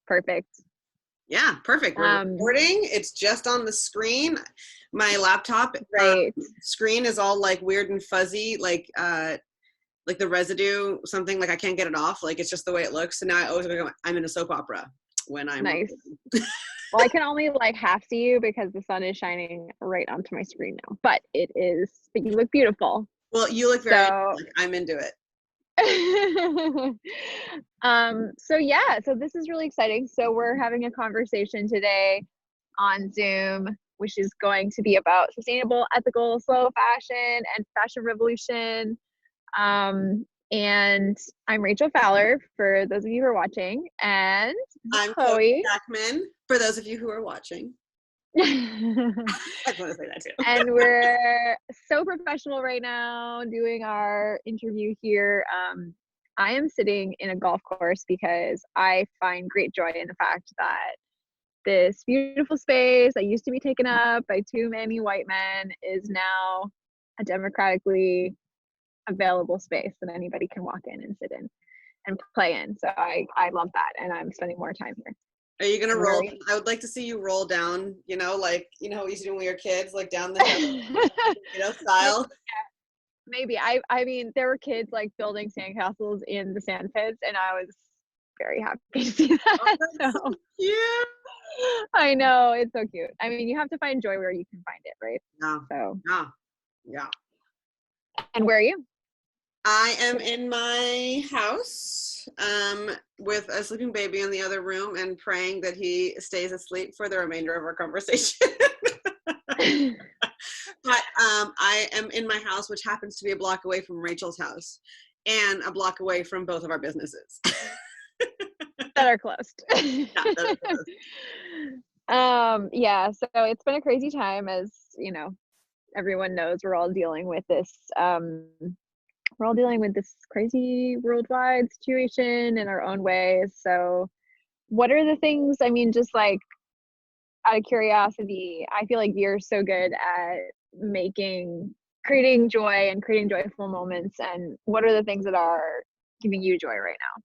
Perfect. Yeah, perfect. We're recording. It's just on the screen. My laptop Right. screen is all like weird and fuzzy, like the residue, something like I can't get it off. Like it's just the way it looks. So now I always go, I'm in a soap opera when I'm nice. Well, I can only like half see you because the sun is shining right onto my screen now. But you look beautiful. Well, you look very like, I'm into it. So this is really exciting. So we're having a conversation today on Zoom, which is going to be about sustainable, ethical, slow fashion and fashion revolution. And I'm Rachel Fowler for those of you who are watching, and I'm Chloe Jackman for those of you who are watching. I just want to say that too. And we're so professional right now doing our interview here. I am sitting in a golf course because I find great joy in the fact that this beautiful space that used to be taken up by too many white men is now a democratically available space that anybody can walk in and sit in and play in. So I love that, and I'm spending more time here. Are you gonna roll? I would like to see you roll down, like what you used to do when we were kids, like down the hill, style. Maybe. I mean, there were kids like building sandcastles in the sand pits, and I was very happy to see that. Oh, that's so cute. I know, it's so cute. I mean, you have to find joy where you can find it, right? Yeah. So. Yeah. And where are you? I am in my house with a sleeping baby in the other room and praying that he stays asleep for the remainder of our conversation. But I am in my house, which happens to be a block away from Rachel's house and a block away from both of our businesses. That are closed. Yeah, so it's been a crazy time, as everyone knows. We're all dealing with this crazy worldwide situation in our own ways. So what are the things, I mean, just like out of curiosity, I feel like you're so good at creating joy and creating joyful moments, and what are the things that are giving you joy right now?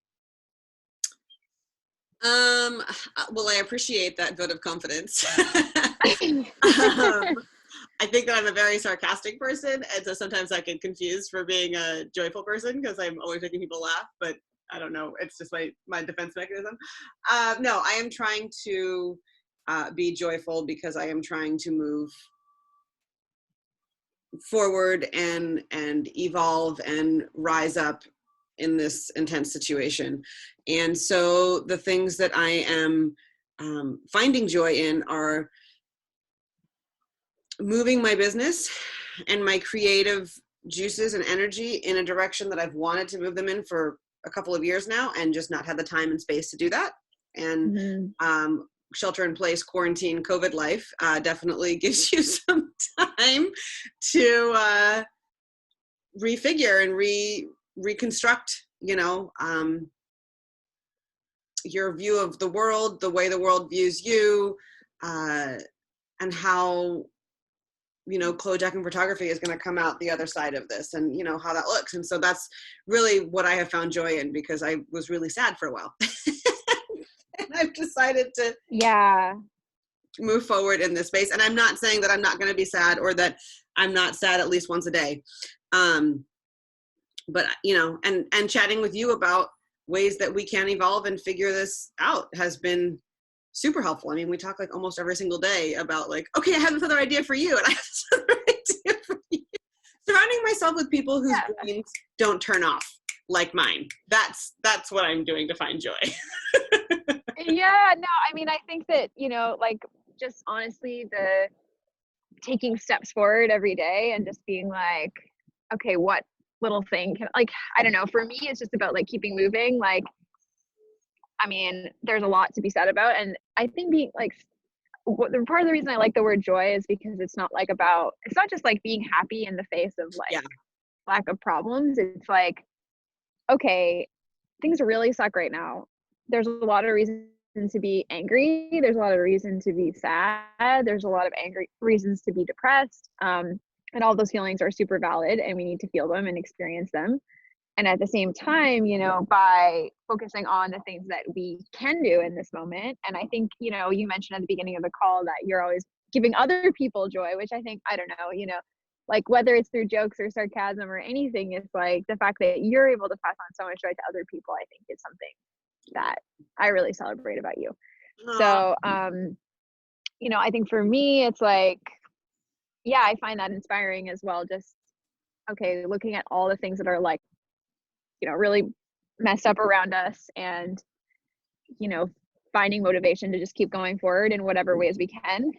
Well, I appreciate that vote of confidence. I think that I'm a very sarcastic person, and so sometimes I get confused for being a joyful person because I'm always making people laugh, but I don't know, it's just my defense mechanism. No, I am trying to be joyful because I am trying to move forward and evolve and rise up in this intense situation. And so the things that I am finding joy in are moving my business and my creative juices and energy in a direction that I've wanted to move them in for a couple of years now and just not had the time and space to do that. And shelter in place, quarantine, COVID life definitely gives you some time to refigure and reconstruct, your view of the world, the way the world views you, and how Chloe Jackman Photography is going to come out the other side of this, and how that looks. And so that's really what I have found joy in, because I was really sad for a while. And I've decided to move forward in this space. And I'm not saying that I'm not going to be sad, or that I'm not sad at least once a day. But and chatting with you about ways that we can evolve and figure this out has been super helpful. I mean, we talk like almost every single day about like, okay, I have this other idea for you, and I have this other idea for you. Surrounding myself with people whose brains don't turn off like mine. That's what I'm doing to find joy. Yeah, no, I mean, I think that, like, just honestly, the taking steps forward every day and just being like, okay, what little thing can, like, I don't know, for me, it's just about like keeping moving. Like, I mean, there's a lot to be said about, and I think being like, part of the reason I like the word joy is because it's not just like being happy in the face of like lack of problems. It's like, okay, things really suck right now. There's a lot of reason to be angry. There's a lot of reason to be sad. There's a lot of reasons to be depressed. And all those feelings are super valid, and we need to feel them and experience them. And at the same time, you know, by focusing on the things that we can do in this moment. And I think, you know, you mentioned at the beginning of the call that you're always giving other people joy, which I think, I don't know, you know, like whether it's through jokes or sarcasm or anything, it's like the fact that you're able to pass on so much joy to other people, I think is something that I really celebrate about you. Aw. So, you know, I think for me, it's like, yeah, I find that inspiring as well. Just, okay, looking at all the things that are like, you know, really messed up around us, and, you know, finding motivation to just keep going forward in whatever ways we can.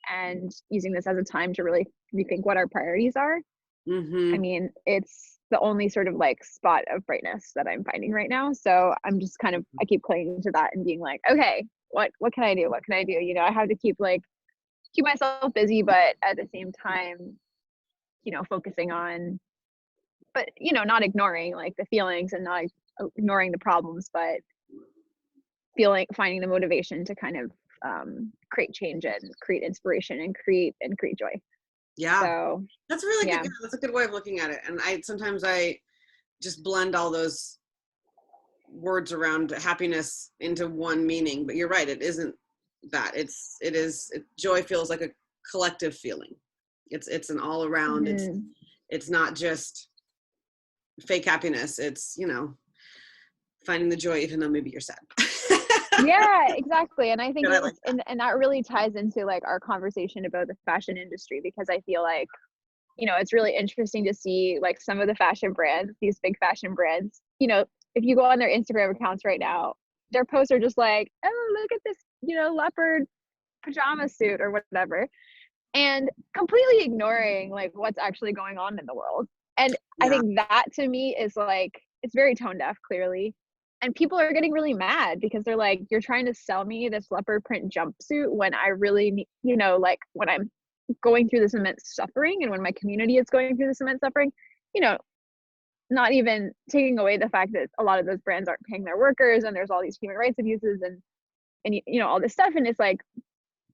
And using this as a time to really rethink what our priorities are. I Mm-hmm. mean, it's the only sort of like spot of brightness that I'm finding right now. So I'm just kind of, I keep clinging to that and being like, okay, what can I do? What can I do? You know, I have to keep myself busy, but at the same time, you know, focusing on, but, you know, not ignoring like the feelings and not ignoring the problems, but finding the motivation to kind of create change and create inspiration and create joy. Yeah, So that's a really good. yeah. Yeah, that's a good way of looking at it. And I just blend all those words around happiness into one meaning. But you're right, it isn't that. Joy feels like a collective feeling. It's an all around. Mhm. It's not just fake happiness. It's, you know, finding the joy even though maybe you're sad. Yeah, exactly. And I think And I like it's, that. and that really ties into like our conversation about the fashion industry, because I feel like, you know, it's really interesting to see like some of the fashion brands, these big fashion brands, you know, if you go on their Instagram accounts right now, their posts are just like, oh, look at this, you know, leopard pajama suit or whatever, and completely ignoring like what's actually going on in the world. And I Yeah. think that to me is like, it's very tone deaf, clearly. And people are getting really mad because they're like, you're trying to sell me this leopard print jumpsuit when I really need, you know, like when I'm going through this immense suffering and when my community is going through this immense suffering, you know, not even taking away the fact that a lot of those brands aren't paying their workers and there's all these human rights abuses and you know, all this stuff. And it's like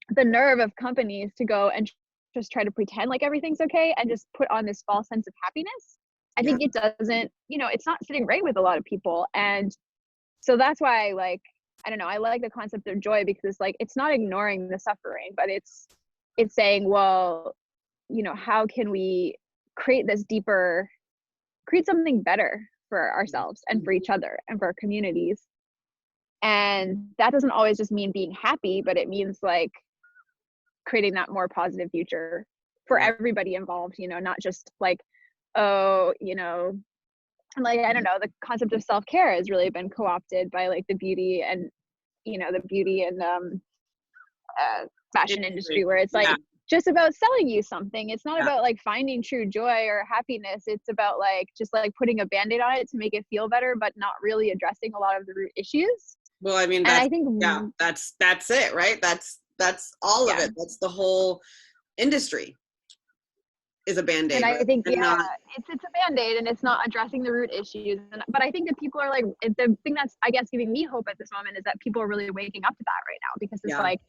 the nerve of companies to go and just try to pretend like everything's okay and just put on this false sense of happiness. I Yeah. think it doesn't, you know, it's not sitting right with a lot of people. And so that's why, like, I don't know, I like the concept of joy because it's like, it's not ignoring the suffering, but it's saying, well, you know, how can we create this deeper, create something better for ourselves and for each other and for our communities. And that doesn't always just mean being happy, but it means like creating that more positive future for Yeah. everybody involved, you know, not just like, oh, you know, like, I don't know, the concept of self-care has really been co-opted by like the beauty and, you know, the beauty and fashion industry, Industry. where it's like Yeah. just about selling you something. It's not Yeah. about like finding true joy or happiness. It's about like just like putting a band-aid on it to make it feel better, but not really addressing a lot of the root issues. Well, I mean, And I think, yeah, that's it, right? That's all of yeah. it. That's the whole industry is a And band-aid, I right? think, And yeah, not, it's a band-aid and it's not addressing the root issues. But I think that people are like, the thing that's, I guess, giving me hope at this moment is that people are really waking up to that right now, because it's yeah. like,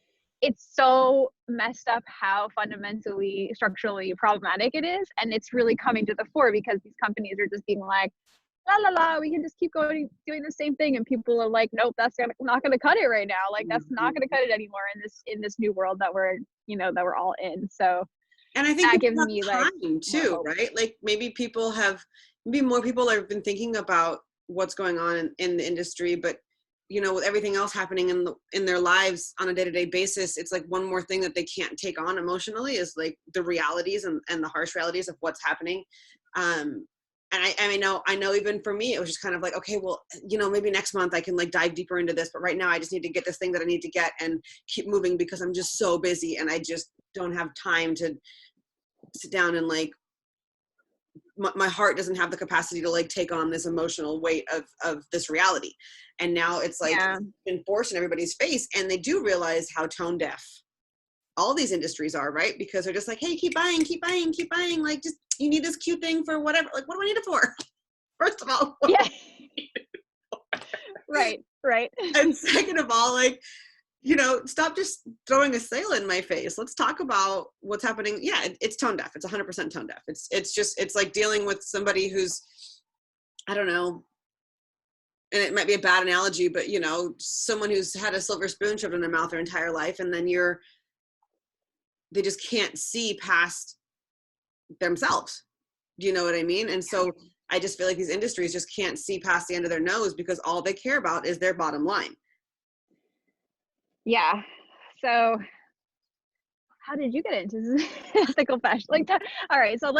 it's so messed up how fundamentally structurally problematic it is, and it's really coming to the fore because these companies are just being like, la la la, we can just keep going doing the same thing, and people are like, nope, that's not gonna cut it right now. Like, that's not gonna cut it anymore in this new world that we're, you know, that we're all in. So And I think that people gives me have like time more too, hope. right? Like maybe more people have been thinking about what's going on in the industry, but you know, with everything else happening in their lives on a day-to-day basis, it's like one more thing that they can't take on emotionally is like the realities and the harsh realities of what's happening. And I know even for me, it was just kind of like, okay, well, you know, maybe next month I can like dive deeper into this, but right now I just need to get this thing that I need to get and keep moving because I'm just so busy and I just don't have time to sit down and like my heart doesn't have the capacity to like take on this emotional weight of this reality. And now it's like Yeah. it's been forced in everybody's face, and they do realize how tone deaf all these industries are, right? Because they're just like, hey, keep buying, keep buying, keep buying. Like, just you need this cute thing for whatever. Like, what do I need it for? First of all, what do Yeah. I need it Right. Right. for? And second of all, like, you know, stop just throwing a sale in my face. Let's talk about what's happening. Yeah, it's tone deaf. It's 100% tone deaf. It's like dealing with somebody who's I don't know, and it might be a bad analogy, but you know, someone who's had a silver spoon shoved in their mouth their entire life, and then they just can't see past themselves. Do you know what I mean? And so I just feel like these industries just can't see past the end of their nose because all they care about is their bottom line. Yeah. So how did you get into ethical fashion? Like, all right, so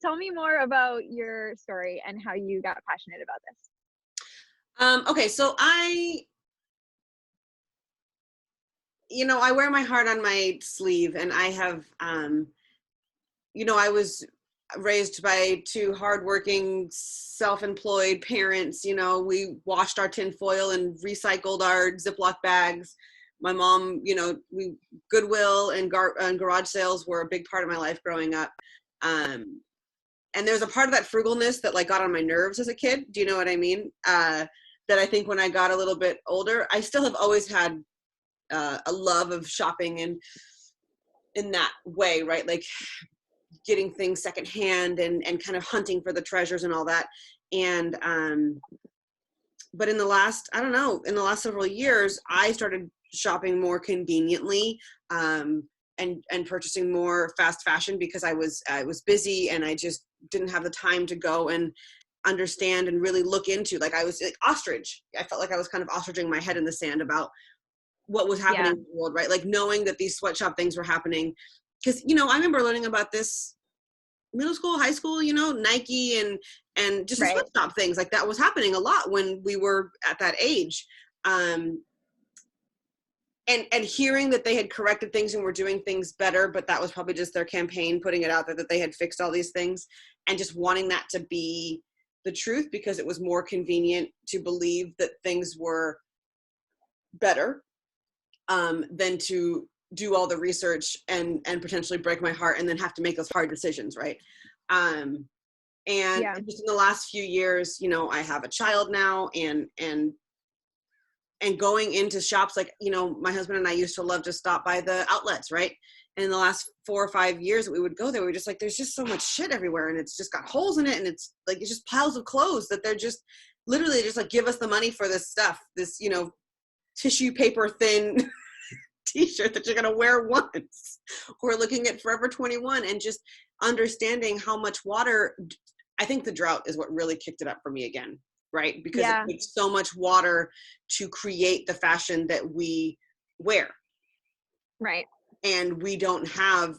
tell me more about your story and how you got passionate about this. Okay, so I wear my heart on my sleeve, and I have, I was raised by two hardworking, self-employed parents. You know, we washed our tin foil and recycled our Ziploc bags. My mom, Goodwill and garage sales were a big part of my life growing up. And there's a part of that frugalness that like got on my nerves as a kid. Do you know what I mean? That I think when I got a little bit older, I still have always had a love of shopping and in that way, right? Like getting things secondhand and kind of hunting for the treasures and all that. And but in the last several years, I started shopping more conveniently, and purchasing more fast fashion because I was busy and I just didn't have the time to go and understand and really look into, like I was like ostrich. I felt like I was kind of ostriching my head in the sand about what was happening in the world, right? Like knowing that these sweatshop things were happening. Because, I remember learning about this middle school, high school, Nike and just the sweatshop things like that was happening a lot when we were at that age. And hearing that they had corrected things and were doing things better, but that was probably just their campaign putting it out there that they had fixed all these things, and just wanting that to be the truth because it was more convenient to believe that things were better, than to do all the research and potentially break my heart and then have to make those hard decisions, right? And just in the last few years, I have a child now, and going into shops, like, my husband and I used to love to stop by the outlets, right? And in the last 4 or 5 years that we would go there, we were just like, there's just so much shit everywhere, and it's just got holes in it, and it's like, it's just piles of clothes that they're just literally just like, give us the money for this stuff, this, tissue paper thin t-shirt that you're going to wear once. We're looking at Forever 21 and just understanding how much water. I think the drought is what really kicked it up for me again, right? Because it takes so much water to create the fashion that we wear. Right. And we don't have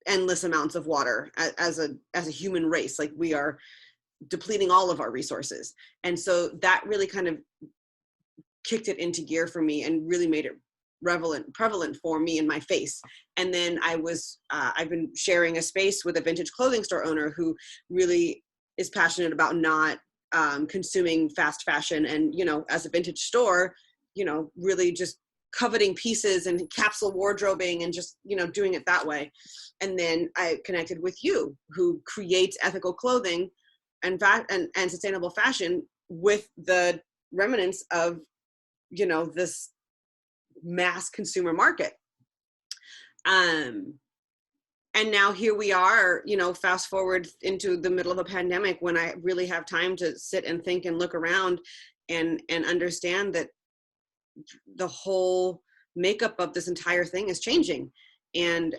endless amounts of water as a human race. Like, we are depleting all of our resources. And so that really kind of kicked it into gear for me and really made it prevalent for me in my face. And then I've been sharing a space with a vintage clothing store owner who really is passionate about not consuming fast fashion, and as a vintage store, really just coveting pieces and capsule wardrobing and just doing it that way. And then I connected with you, who creates ethical clothing and sustainable fashion with the remnants of this mass consumer market. And now here we are, fast forward into the middle of a pandemic, when I really have time to sit and think and look around and understand that the whole makeup of this entire thing is changing, and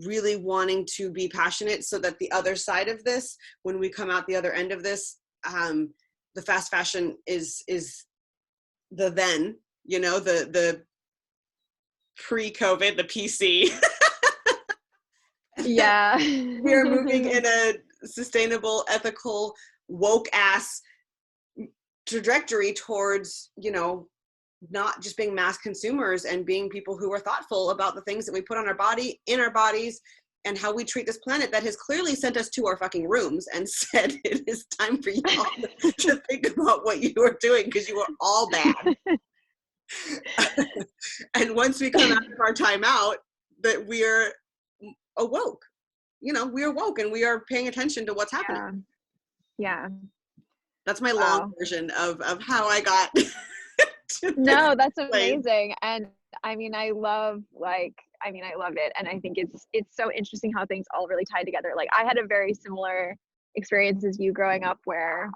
really wanting to be passionate so that the other side of this, when we come out the other end of this, the fast fashion is the then, the pre-COVID, the PC. Yeah. We are moving in a sustainable, ethical, woke ass trajectory towards, not just being mass consumers and being people who are thoughtful about the things that we put on our body, in our bodies, and how we treat this planet that has clearly sent us to our fucking rooms and said it is time for y'all to think about what you are doing, because you are all bad. And once we come out of our timeout, that we are awoke. We are woke and we are paying attention to what's happening. Yeah. That's my long version of how I got. No, that's amazing. And I mean, I love it. And I think it's so interesting how things all really tie together. Like, I had a very similar experience as you growing up where,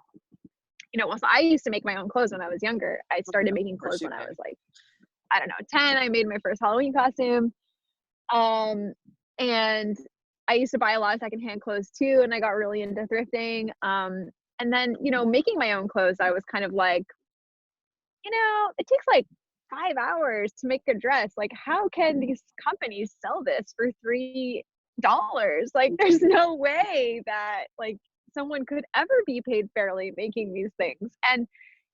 you know, well, so I used to make my own clothes when I was younger. I started making clothes when I was like, I don't know, 10. I made my first Halloween costume. And I used to buy a lot of secondhand clothes too, and I got really into thrifting. And then, you know, making my own clothes, I was kind of like, you know, it takes like 5 hours to make a dress. Like, how can these companies sell this for $3? Like, there's no way that like someone could ever be paid fairly making these things. And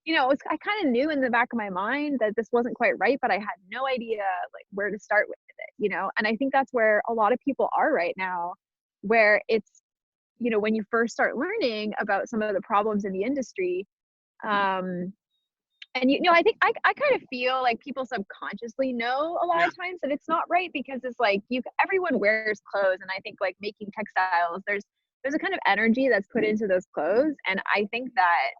you know, I kind of knew in the back of my mind that this wasn't quite right, but I had no idea like where to start with it, you know? And I think that's where a lot of people are right now, where it's, you know, when you first start learning about some of the problems in the industry, and you know, I think I kind of feel like people subconsciously know a lot of times that it's not right, because it's like everyone wears clothes, and I think like making textiles, there's a kind of energy that's put into those clothes, and I think that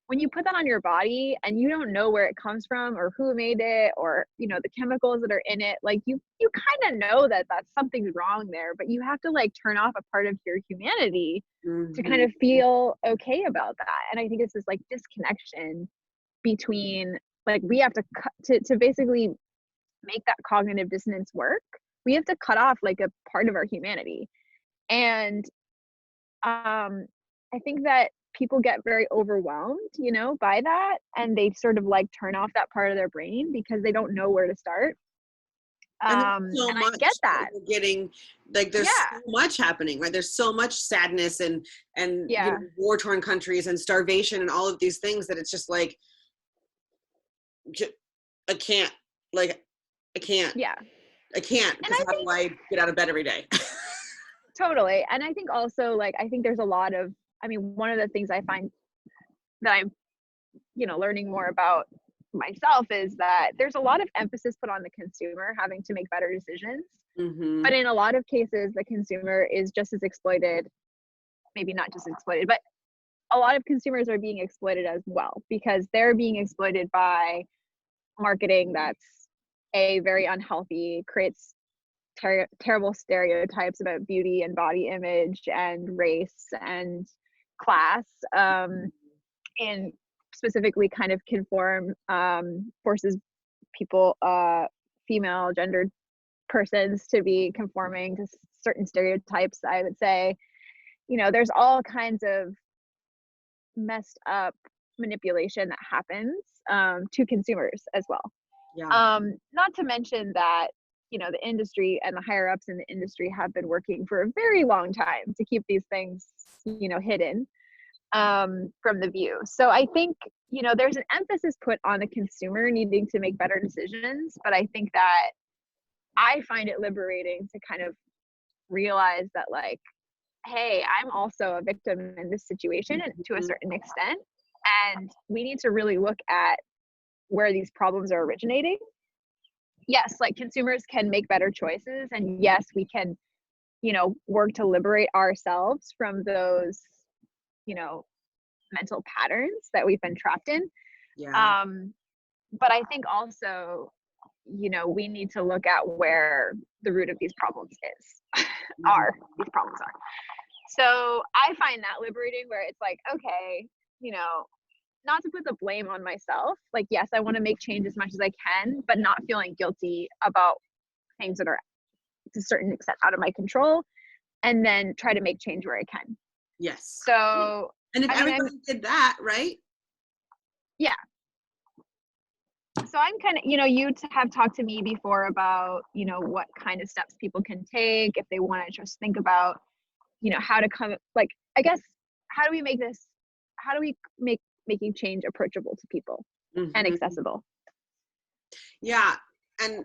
when you put that on your body and you don't know where it comes from or who made it, or you know the chemicals that are in it, like you kind of know that that's something's wrong there, but you have to like turn off a part of your humanity to kind of feel okay about that. And I think it's this like disconnection between, like, we have to basically make that cognitive dissonance work. We have to cut off like a part of our humanity. And I think that people get very overwhelmed, you know, by that, and they sort of like turn off that part of their brain because they don't know where to start. And there's so And much I get that. we're getting, like there's so much happening, right? There's so much sadness and you know, war-torn countries and starvation and all of these things that it's just like, I can't, Yeah. I can't, because how do I get out of bed every day? Totally. And I think also, like, I think there's a lot of, I mean, one of the things I find that I'm, you know, learning more about myself is that there's a lot of emphasis put on the consumer having to make better decisions. But in a lot of cases, the consumer is just as exploited, maybe not just exploited, but a lot of consumers are being exploited as well, because they're being exploited by marketing that's very unhealthy, creates terrible stereotypes about beauty and body image and race and class, and specifically kind of forces people, female gendered persons, to be conforming to certain stereotypes. I would say, you know, there's all kinds of messed up manipulation that happens to consumers as well. Not to mention that, you know, the industry and the higher ups in the industry have been working for a very long time to keep these things, you know, hidden from the view. So I think, you know, there's an emphasis put on the consumer needing to make better decisions, but I think that I find it liberating to kind of realize that, like, hey, I'm also a victim in this situation, and to a certain extent, and we need to really look at where these problems are originating. Yes, like, consumers can make better choices, and yes, we can, you know, work to liberate ourselves from those, you know, mental patterns that we've been trapped in. But I think also, you know, we need to look at where the root of these problems is, these problems are. So I find that liberating, where it's like, okay, you know, not to put the blame on myself. Like, yes, I want to make change as much as I can, but not feeling guilty about things that are to a certain extent out of my control, and then try to make change where I can. Yes. So, and if everybody did that, right? Yeah. So I'm kind of, you know, you have talked to me before about, you know, what kind of steps people can take if they want to just think about, you know, how to come, like, I guess, how do we make making change approachable to people and accessible? Yeah. And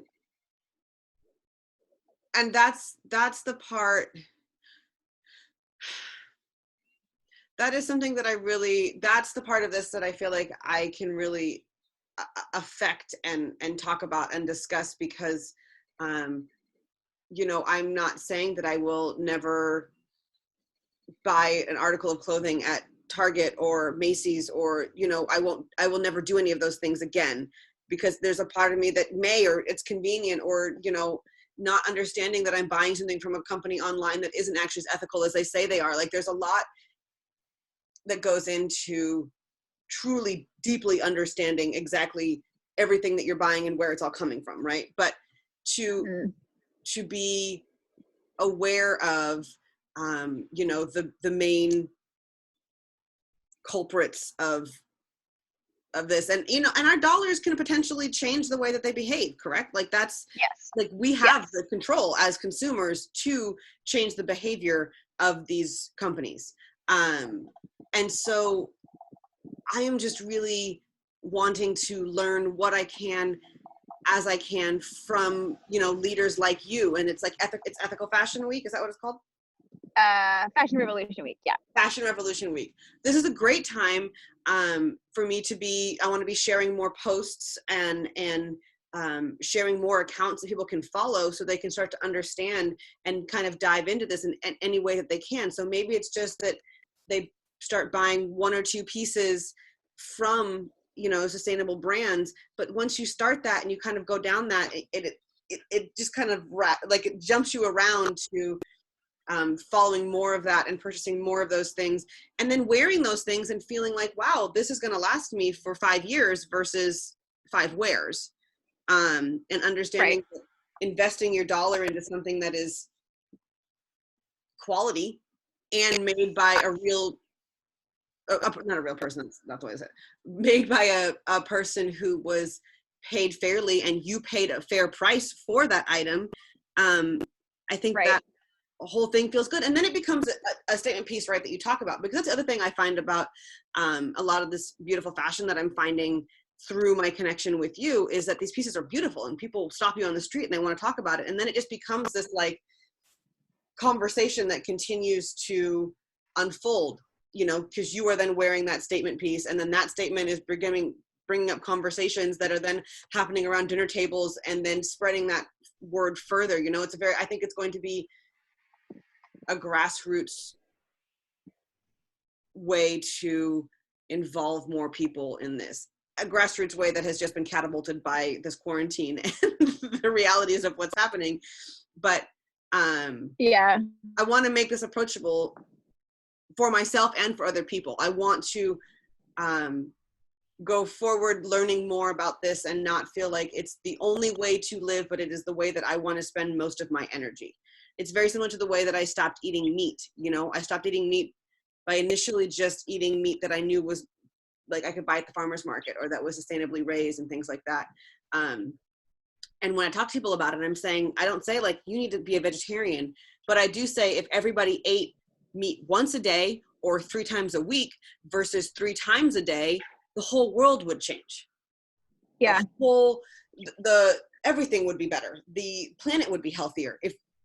that's the part, that is something that that's the part of this that I feel like I can really affect and talk about and discuss, because you know, I'm not saying that I will never buy an article of clothing at Target or Macy's, or, you know, I will never do any of those things again, because there's a part of me that may, or it's convenient, or, you know, not understanding that I'm buying something from a company online that isn't actually as ethical as they say they are. Like, there's a lot that goes into truly deeply understanding exactly everything that you're buying and where it's all coming from, right? But to be aware of the main culprits of this, and and our dollars can potentially change the way that they behave, correct? Like that's Yes. like we have the control as consumers to change the behavior of these companies. And so I am just really wanting to learn what I can as I can from leaders like you. And it's like it's Ethical Fashion Week, is that what it's called? Fashion Revolution Week. Yeah. Fashion Revolution Week. This is a great time for me to be. I want to be sharing more posts and sharing more accounts that people can follow, so they can start to understand and kind of dive into this in any way that they can. So maybe it's just that they start buying one or two pieces from sustainable brands. But once you start that and you kind of go down that, it just kind of like it jumps you around to following more of that and purchasing more of those things, and then wearing those things and feeling like, wow, this is going to last me for 5 years versus 5 wears. And understanding that investing your dollar into something that is quality and made by a real, not a real person, that's not the way I said it, made by a person who was paid fairly and you paid a fair price for that item. I think that whole thing feels good. And then it becomes a statement piece, right, that you talk about, because that's the other thing I find about a lot of this beautiful fashion that I'm finding through my connection with you is that these pieces are beautiful and people stop you on the street and they want to talk about it. And then it just becomes this like conversation that continues to unfold, because you are then wearing that statement piece, and then that statement is bringing up conversations that are then happening around dinner tables and then spreading that word further. I think it's going to be a grassroots way to involve more people in this, a grassroots way that has just been catapulted by this quarantine and the realities of what's happening. But I want to make this approachable for myself and for other people. I want to go forward learning more about this and not feel like it's the only way to live, but it is the way that I want to spend most of my energy. It's very similar to the way that I stopped eating meat. I stopped eating meat by initially just eating meat that I knew was like I could buy at the farmer's market or that was sustainably raised and things like that. And when I talk to people about it, I'm saying, I don't say like, you need to be a vegetarian, but I do say if everybody ate meat once a day or 3 times a week versus 3 times a day, the whole world would change. Yeah. Everything would be better. The planet would be healthier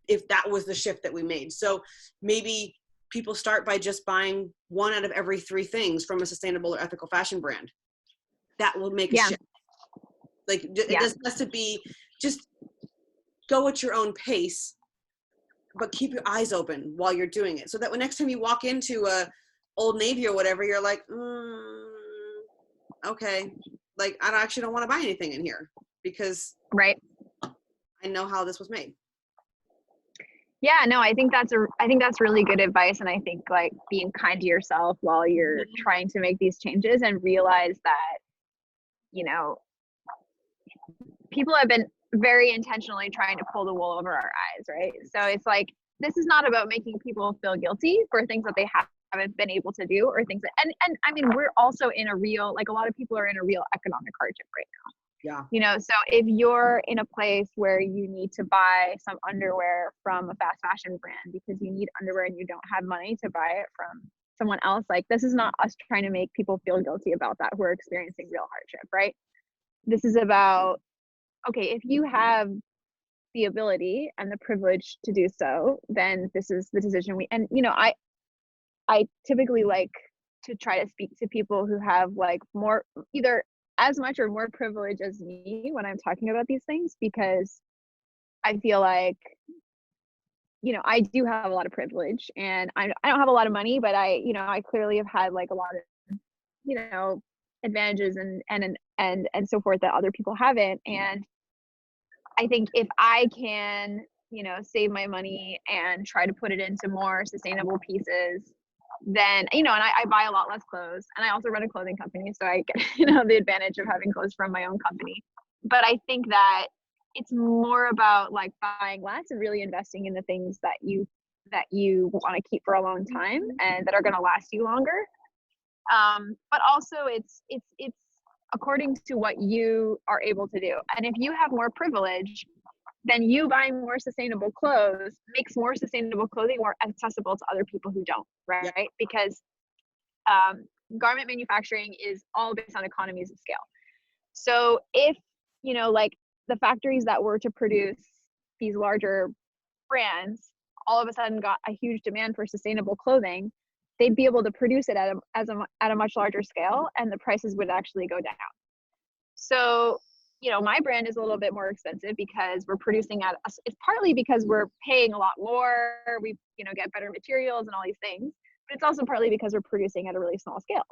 if that was the shift that we made. So maybe people start by just buying 1 out of every 3 things from a sustainable or ethical fashion brand. That will make a shift. Like it just has to be, just go at your own pace, but keep your eyes open while you're doing it. So that when next time you walk into a Old Navy or whatever, you're like, okay, like I actually don't want to buy anything in here because I know how this was made. Yeah, no, I think that's really good advice. And I think like being kind to yourself while you're trying to make these changes and realize that, people have been very intentionally trying to pull the wool over our eyes, right? So it's like, this is not about making people feel guilty for things that they haven't been able to do or things that, and I mean, we're also in a real, like a lot of people are in a real economic hardship right now. Yeah. So if you're in a place where you need to buy some underwear from a fast fashion brand because you need underwear and you don't have money to buy it from someone else, like this is not us trying to make people feel guilty about that who are experiencing real hardship, right? This is about, okay, if you have the ability and the privilege to do so, then this is the decision and I typically like to try to speak to people who have like more, either as much or more privilege as me when I'm talking about these things, because I feel like, I do have a lot of privilege and I don't have a lot of money, but I clearly have had like a lot of, advantages and so forth that other people haven't. And I think if I can, save my money and try to put it into more sustainable pieces, then, you know, and I buy a lot less clothes, and I also run a clothing company, so I get, you know, the advantage of having clothes from my own company. But I think that it's more about like buying less and really investing in the things that you want to keep for a long time and that are going to last you longer. But also it's according to what you are able to do. And if you have more privilege, then you buying more sustainable clothes makes more sustainable clothing more accessible to other people who don't, right? Yep. Because garment manufacturing is all based on economies of scale. So if, you know, like the factories that were to produce these larger brands all of a sudden got a huge demand for sustainable clothing, they'd be able to produce it at a much larger scale, and the prices would actually go down. So, you know, my brand is a little bit more expensive because we're producing it's partly because we're paying a lot more, we, you know, get better materials and all these things, but it's also partly because we're producing at a really small scale.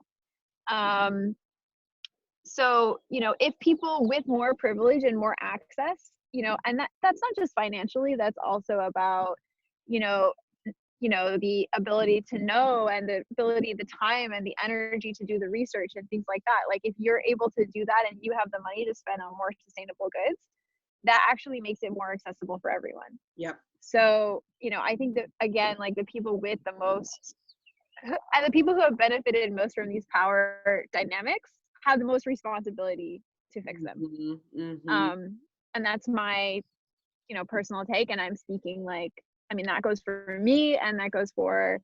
So, you know, if people with more privilege and more access, you know, and that's not just financially, that's also about, you know, the ability to know and the ability, the time and the energy to do the research and things like that. Like if you're able to do that and you have the money to spend on more sustainable goods, that actually makes it more accessible for everyone. Yep. So, you know, I think that again, like the people with the most and the people who have benefited most from these power dynamics have the most responsibility to fix them. And that's my, you know, personal take. And I'm speaking like, I mean, that goes for me and that goes for,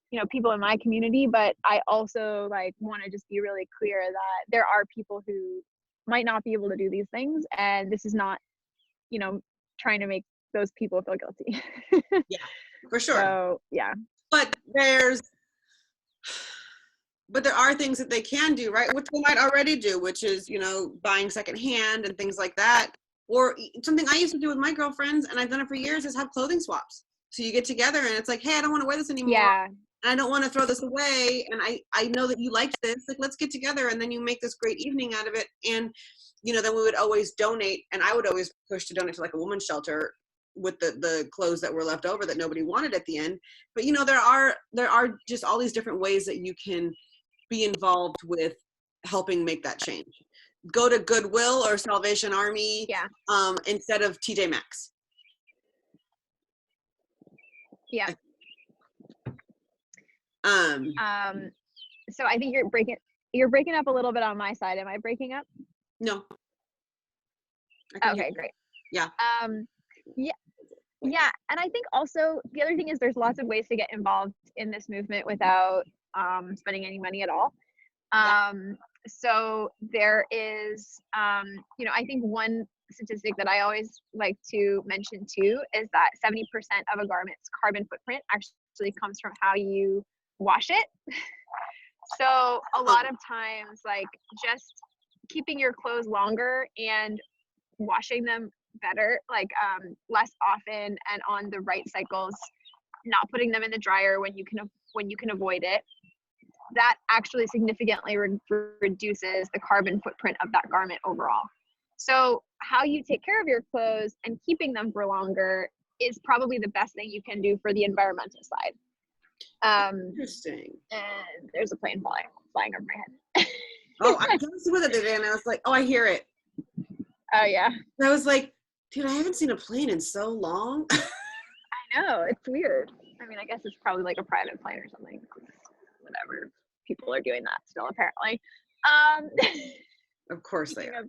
you know, people in my community, but I also like want to just be really clear that there are people who might not be able to do these things, and this is not, you know, trying to make those people feel guilty. Yeah, for sure. So yeah. But there are things that they can do, right? Which they might already do, which is, you know, buying secondhand and things like that. Or something I used to do with my girlfriends, and I've done it for years, is have clothing swaps. So you get together and it's like, hey, I don't want to wear this anymore. Yeah. And I don't want to throw this away. And I know that you liked this. Like, let's get together. And then you make this great evening out of it. And, you know, then we would always donate. And I would always push to donate to like a women's shelter with the clothes that were left over that nobody wanted at the end. But, you know, there are just all these different ways that you can be involved with helping make that change. Go to Goodwill or Salvation Army instead of TJ Maxx. Yeah. So I think you're breaking up a little bit on my side. Am I breaking up? No. Okay, great. Yeah. Yeah. And I think also the other thing is there's lots of ways to get involved in this movement without spending any money at all. So there is, you know, I think one statistic that I always like to mention too is that 70% of a garment's carbon footprint actually comes from how you wash it. So a lot of times, like just keeping your clothes longer and washing them better, like less often and on the right cycles, not putting them in the dryer when you can avoid it, that actually significantly reduces the carbon footprint of that garment overall. So how you take care of your clothes and keeping them for longer is probably the best thing you can do for the environmental side. Interesting. And there's a plane flying over my head. Oh, I was with it today and I was like, oh, I hear it. Oh yeah. And I was like, dude, I haven't seen a plane in so long. I know, it's weird. I mean, I guess it's probably like a private plane or something. Whatever. People are doing that still, apparently. Of course they are.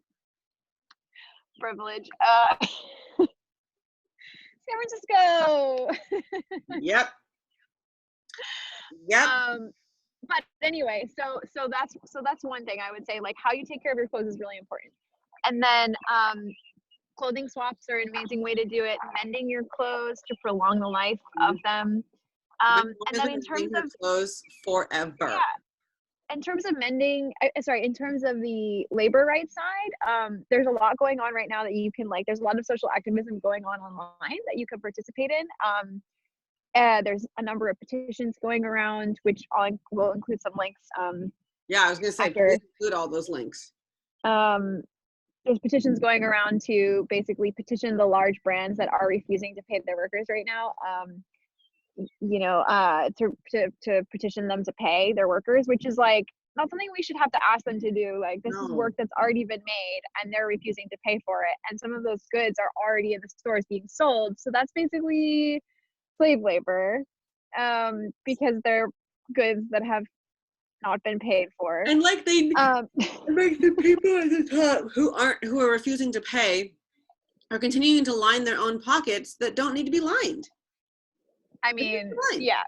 Privilege. San Francisco. Yep. But anyway, so that's one thing I would say, like how you take care of your clothes is really important. And then clothing swaps are an amazing way to do it. Mending your clothes to prolong the life of them. And then in terms of clothes forever. Yeah. In terms of in terms of the labor rights side, there's a lot going on right now that you can there's a lot of social activism going on online that you can participate in. There's a number of petitions going around, which will include some links. Yeah, I was going to say, please include all those links. There's petitions going around to basically petition the large brands that are refusing to pay their workers right now. to petition them to pay their workers, which is like not something we should have to ask them to do. Like, this is work No. that's already been made and they're refusing to pay for it. And some of those goods are already in the stores being sold. So that's basically slave labor, because they're goods that have not been paid for. And like like the people at the top who are refusing to pay are continuing to line their own pockets that don't need to be lined. I mean, yeah,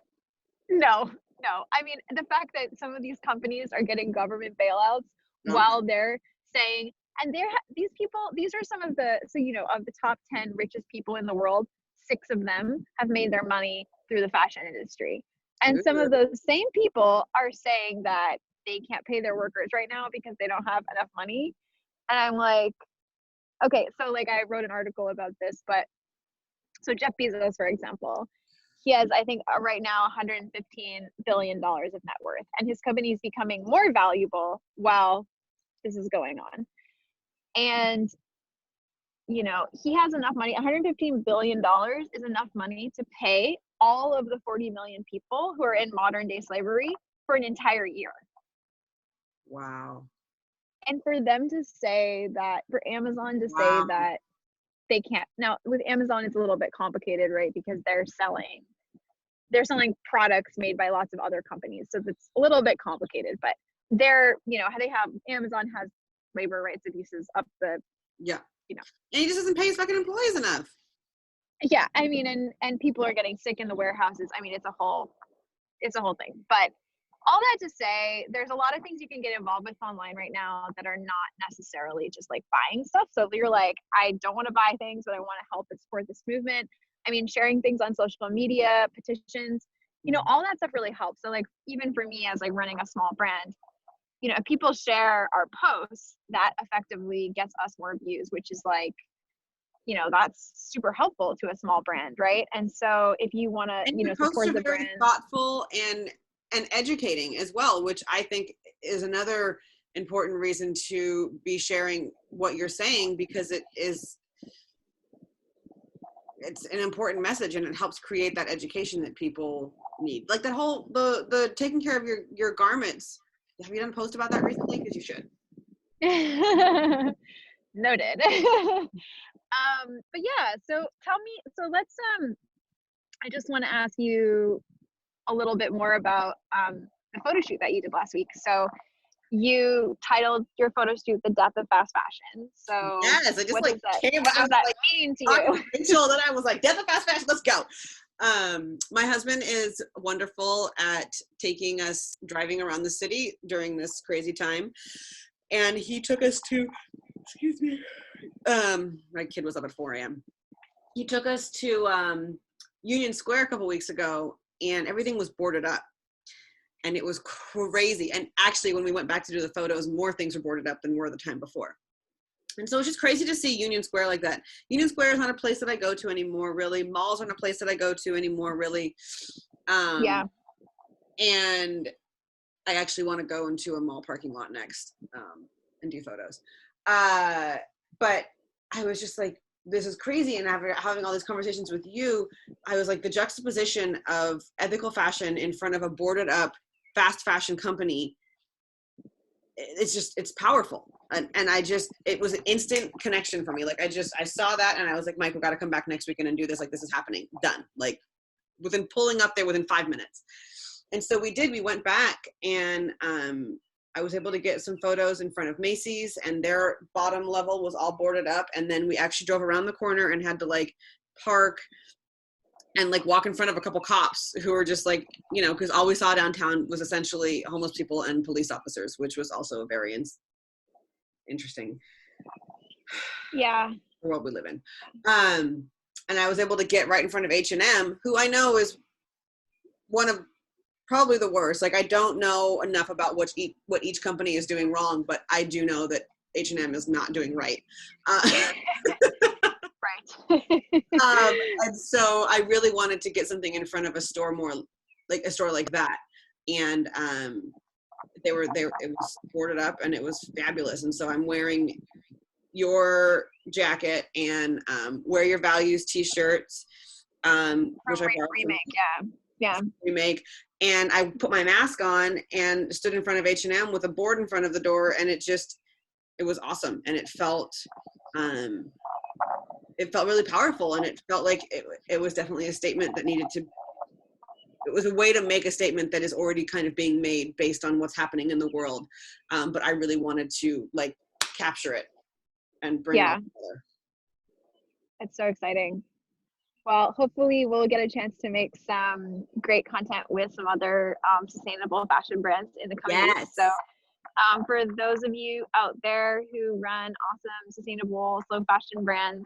no. I mean, the fact that some of these companies are getting government bailouts while they're saying, and these people, these are some of the, so, of the top 10 richest people in the world, 6 of them have made their money through the fashion industry. And some of those same people are saying that they can't pay their workers right now because they don't have enough money. And I'm like, okay, so like I wrote an article about this, but so Jeff Bezos, for example, he has, I think, right now $115 billion of net worth, and his company is becoming more valuable while this is going on. And, he has enough money. $115 billion is enough money to pay all of the 40 million people who are in modern day slavery for an entire year. Wow. And for them to say that, for Amazon to say that they can't. Now, with Amazon, it's a little bit complicated, right? Because they're selling products made by lots of other companies. So it's a little bit complicated, but Amazon has labor rights abuses up the, and he just doesn't pay his fucking employees enough. Yeah. I mean, and people are getting sick in the warehouses. I mean, it's a whole thing, but all that to say, there's a lot of things you can get involved with online right now that are not necessarily just like buying stuff. So if you're like, I don't want to buy things, but I want to help and support this movement, I mean, sharing things on social media, petitions, all that stuff really helps. So like, even for me as like running a small brand, if people share our posts, that effectively gets us more views, which is like, that's super helpful to a small brand, right? And so if you want to, support the brand, thoughtful and educating as well, which I think is another important reason to be sharing what you're saying, because it's an important message and it helps create that education that people need. Like that whole the taking care of your garments. Have you done a post about that recently? Because you should. Noted. But yeah, so tell me, so let's I just want to ask you a little bit more about the photo shoot that you did last week. So you titled your photo shoot "The Death of Fast Fashion." So yes, I just what like does that mean to you? Until then, I was like, "Death of Fast Fashion, let's go." My husband is wonderful at taking us driving around the city during this crazy time, and he took us to, excuse me, my kid was up at 4 a.m. He took us to Union Square a couple weeks ago, and everything was boarded up, and it was crazy. And actually, when we went back to do the photos, more things were boarded up than were the time before. And so it's just crazy to see Union Square like that. Union Square is not a place that I go to anymore, really. Malls aren't a place that I go to anymore, really. Yeah. And I actually want to go into a mall parking lot next and do photos. But I was just like, this is crazy. And after having all these conversations with you, I was like, the juxtaposition of ethical fashion in front of a boarded up fast fashion company, it's powerful. And it was an instant connection for me. Like I saw that and I was like, Mike, we've got to come back next weekend and do this. Like, this is happening. Done. Like within pulling up there within 5 minutes. And so we went back and I was able to get some photos in front of Macy's, and their bottom level was all boarded up. And then we actually drove around the corner and had to like park and like walk in front of a couple cops who were just like, because all we saw downtown was essentially homeless people and police officers, which was also very interesting. Yeah. The world we live in. And I was able to get right in front of H&M, who I know is one of probably the worst. Like I don't know enough about what each company is doing wrong, but I do know that H&M is not doing right. Right. And so I really wanted to get something in front of a store like that. And it was boarded up and it was fabulous. And so I'm wearing your jacket and Wear Your Values t-shirts. which I borrowed remake. Yeah. remake. And I put my mask on and stood in front of H&M with a board in front of the door, and it was awesome. And it felt really powerful, and it felt like it was definitely a statement that it was a way to make a statement that is already kind of being made based on what's happening in the world. But I really wanted to like capture it and bring it all together. It's so exciting. Well, hopefully we'll get a chance to make some great content with some other sustainable fashion brands in the coming weeks. So for those of you out there who run awesome, sustainable, slow fashion brands,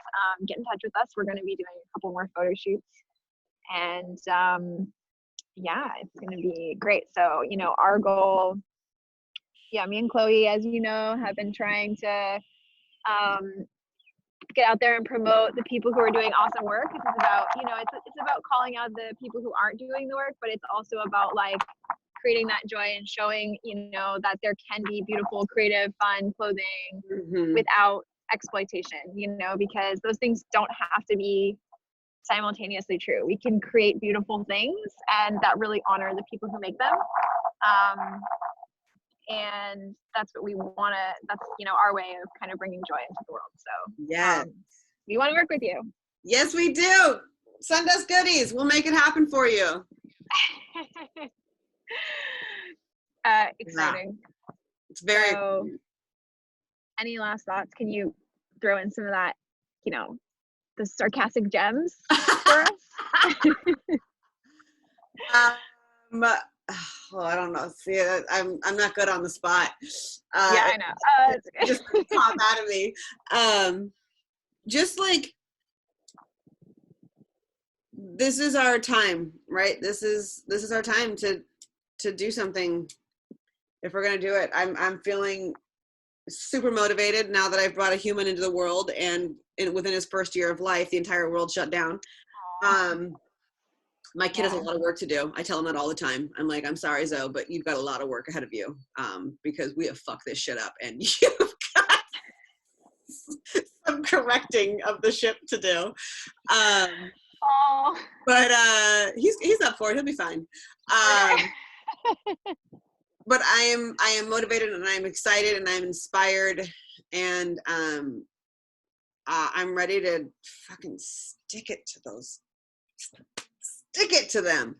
get in touch with us. We're going to be doing a couple more photo shoots. And it's going to be great. So, our goal, me and Chloe, as you know, have been trying to get out there and promote the people who are doing awesome work. It's about, it's about calling out the people who aren't doing the work, but it's also about like creating that joy and showing, that there can be beautiful, creative, fun clothing without exploitation, because those things don't have to be simultaneously true. We can create beautiful things and that really honor the people who make them. And that's what we want to, that's, our way of kind of bringing joy into the world. So we want to work with you. Yes, we do. Send us goodies. We'll make it happen for you. Exciting. Yeah. It's very any last thoughts? Can you throw in some of that, the sarcastic gems for us? I don't know. See, I'm not good on the spot. I know. It just pop out of me. Just like, this is our time, right? This is our time to do something. If we're gonna do it, I'm feeling super motivated now that I've brought a human into the world, and within his first year of life, the entire world shut down. My kid has a lot of work to do. I tell him that all the time. I'm like, I'm sorry, Zoe, but you've got a lot of work ahead of you, because we have fucked this shit up, and you've got some correcting of the ship to do. But he's up for it. He'll be fine. But I am motivated, and I'm excited, and I'm inspired, and I'm ready to fucking stick it to them.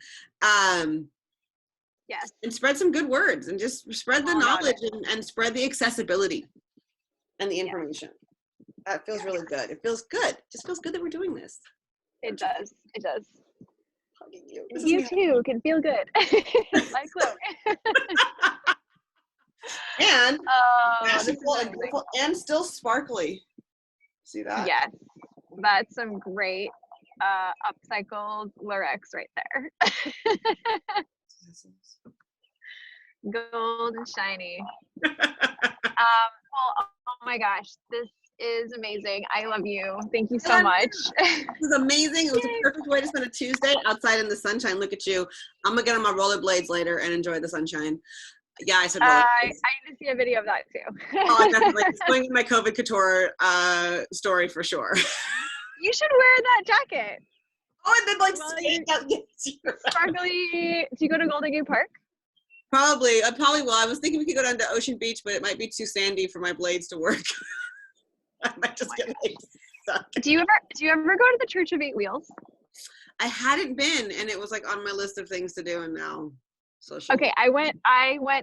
Yes. And spread some good words, and just spread the knowledge, and spread the accessibility and the information. That feels really good. It feels good. It just feels good that we're doing this. It does. It does. Hugging you. You too can feel good. Like Chloe. And beautiful and still sparkly. See that? Yes. That's some great upcycled Lurex right there. Gold and shiny. Well, oh my gosh, this is amazing. I love you. Thank you so much. This is amazing. It was a perfect way to spend a Tuesday outside in the sunshine. Look at you. I'm gonna get on my rollerblades later and enjoy the sunshine. Yeah, I said rollerblades. I need to see a video of that too. Oh, definitely. It's going in my COVID couture story for sure. You should wear that jacket. Oh, and then sparkly. Do you go to Golden Gate Park? Probably. I probably will. I was thinking we could go down to Ocean Beach, but it might be too sandy for my blades to work. I might just get stuck. Do you ever go to the Church of Eight Wheels? I hadn't been, and it was like on my list of things to do, and now. Okay, I went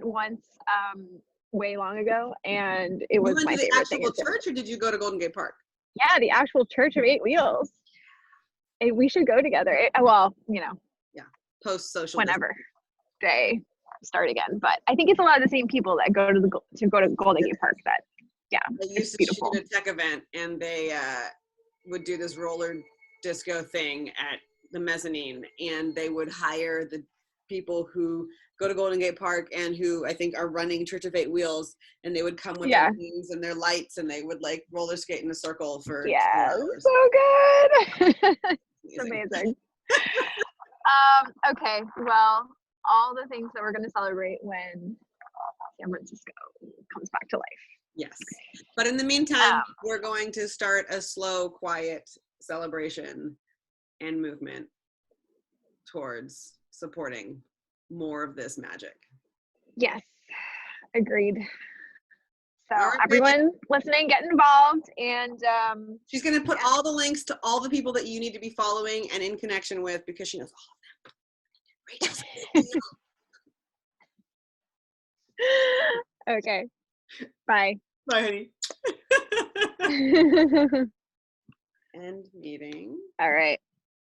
once way long ago, and it was my favorite thing. You went to the actual church, or did you go to Golden Gate Park? Yeah, the actual Church of Eight Wheels. We should go together. Yeah, post-social. Whenever they start again, but I think it's a lot of the same people that go to Golden Gate Park. That they used to shoot a tech event, and they would do this roller disco thing at the mezzanine, and they would hire the people who go to Golden Gate Park and who I think are running Church of Eight Wheels, and they would come with their wings and their lights, and they would like roller skate in a circle for 2 hours. So good. It's amazing. Okay, well, all the things that we're going to celebrate when San Francisco comes back to life. Yes, but in the meantime, we're going to start a slow, quiet celebration and movement towards supporting more of this magic. Yes, agreed. So All right, everyone listening, get involved, and she's going to put all the links to all the people that you need to be following and in connection with, because she knows all of them. Okay, bye. Bye, honey. End meeting. All right.